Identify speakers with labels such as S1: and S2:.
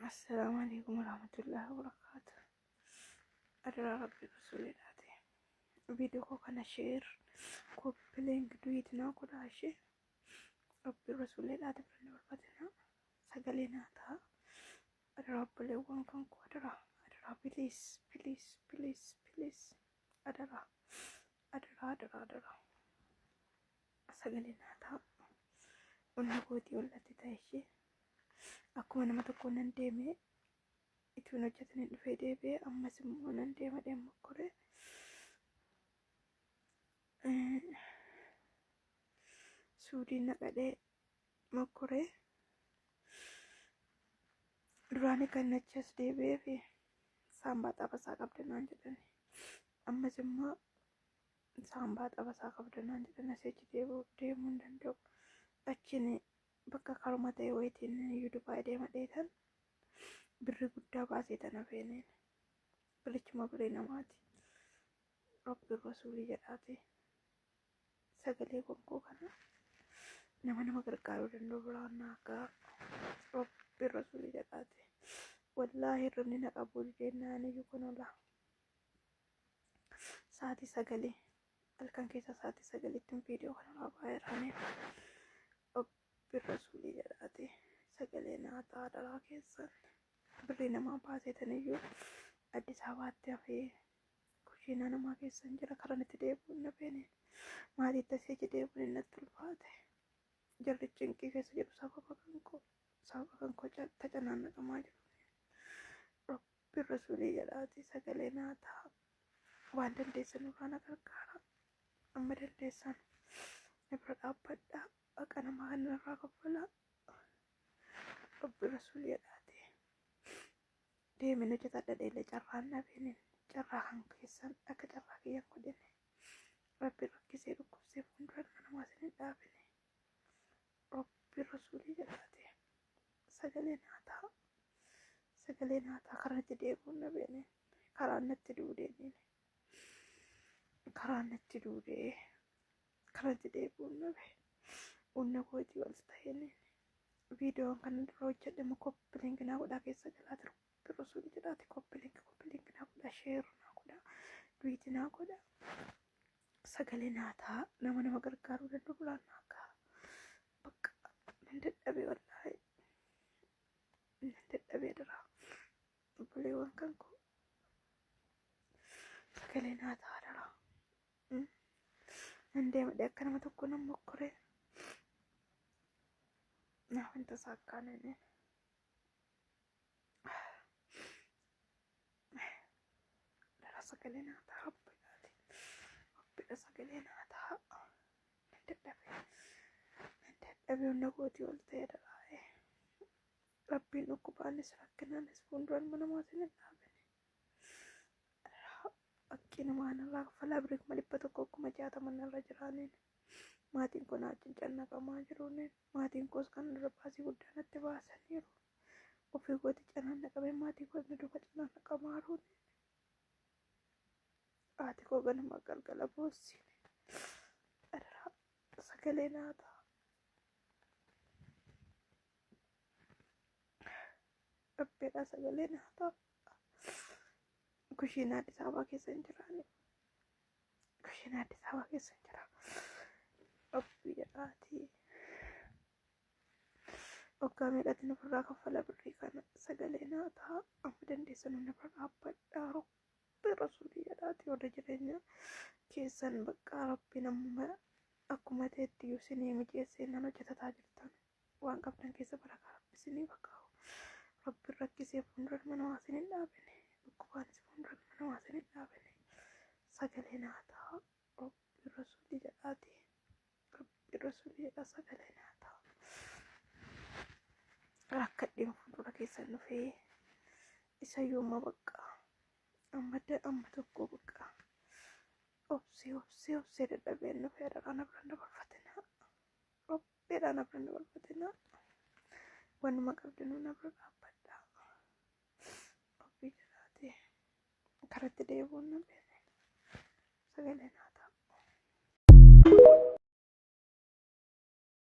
S1: السلام عليكم ورحمة الله وبركاته. أدرى ربي رسولي لاتي فيديو كان شير كوبلينج دويتنا كل شيء ربي رسولي لاتي برني بربتنا سجلنا تا أدرى ربي لوان كان أدرى بليس بليس بليس بليس أدرى سجلنا تا ونقودي ولا تتعيشي أكو أنا ما تكون ندمي itu hojjetanii dhufee deebi'ee ammas immoo nan deema kore suudii naqadhee mokkore duraanii kan achas deebi'ee fi saambaa xabasaa qabda naan jedhani ammas immoo saambaa xabasaa qabda naan jedhani aseechi deemuu hin danda'u achiin bakka karuma ta'e wayitiin yuudubaa deema dheetan birri guddaa baasee tana feeneen bilichuma birrii namaati rabbi rasuulii jedhaate sagalee gonkoo kana nama gargaaruu danda'u biraan akka rabbi rasuulii jedhaate wallaahi hirribni na qabuu dideennaanii yukunola sa'aatii sagalee halkan keessa sa'aatii sagaleettiin viidiyoo kana raabaa jiraanii rabbi rasuulii jedhaate sagalee naataa daraa keessan birrii namaa baasee taniyyuu Addis Ababaatti hafee kushiina namaa keessan jira karan itti deebi'uun na feeneen maatiitti asii deebi'uun hin natti ulfaate jarri cinqii keessa jiru sababa kan koo tacanaannaqamaa jiru rabbi rasuulii jedhaati sagalee naataa waan dandeessan irraa na gargaara amma dandeessan na bira dhaabbadhaa haqa namaa kan irraa kaffalaa rabbi rasuulii jedhaati deemee hojjetadha dheelee carraan nafeeneen carraa kan keessan akka carraa kiyyan godhine rabbi rakkisee dhukkubsee fuuldura namaa isin hin dhaabine rabbi rasuulii jedhaate sagalee naataa karaa itti deebi'uun na feeneen karaa natti duudee karaa itti deebi'uun na fee unna kootii wal ta'eeneen viidiyoon kana dura hojjedhe koppiliingi naa godhaa keessa galaa jiru rasuulii jedhaate koppiliingi naa godhaa sheeru naa godhaa duwiti naa godhaa sagalee naataa nama gargaaruu danda'u biraan akka bakka nan dadhabee wallaahi nan dadhabee dira obboleewwan kan koo sagalee naataa dira nan deemadhe akka nama tokko nan mokkoree naaf hin tasaakkaaneen sagalee naataa rabbiidha sagalee naataa nan dadhabee hunda gootii ol ta'ee daraa'ee rabbiin dhukkubaanis rakkinaanis fuulduraan namaa isin hin dhaabine bakkii namaa narraa kaffalaa birrii 160 narra jiraaniin maatiin koo na wajjin cannaqamaa jiruuniin maatiin koos kan irra baasii guddaa natti baasaniiru ofii gootii canaannaqamee maatii koos ni duuba canaannaqamaa jiruuniin haati koo ganama galgala boossine irraa sagalee naataa rabbiidha sagalee naataa kushiina Addis Ababaa keessa hin jiraani kushiina Addis Ababaa keessa hin jira rabbii jedhaati waggaa meeqatti nufirraa kaffala birrii kana sagalee naataa amma dandeessan nufirraa dhaabbadhaa rabbi rasuulii jedhaati warra jireenya keessan bakka rabbi namuma akkuma ta'etti iyyuu isinii mijeessee nan hojjetataa jirtan waan qabdan keessa barakaa rabbi isinii bakka rabbi rakkisee fuuldura namaa isin hin dhaabine dhukkubaanis fuuldura namaa isin hin dhaabine sagalee naataa rabbi rasuulii jedhaati rabbi rasuulii jedhaa sagalee naataa rakkadheen fuuldura keessan dhufee isayyuu amma bakka amma tokko bakka obsee dadhabeen dhufee dharaan abiraan dabarfatinaa rabbiidhaan abiraan dabarfatinaa wanuma qabdinuu nabira dhaabbadhaa rabbii jedhaate karatti deebi'uun na beene sagalee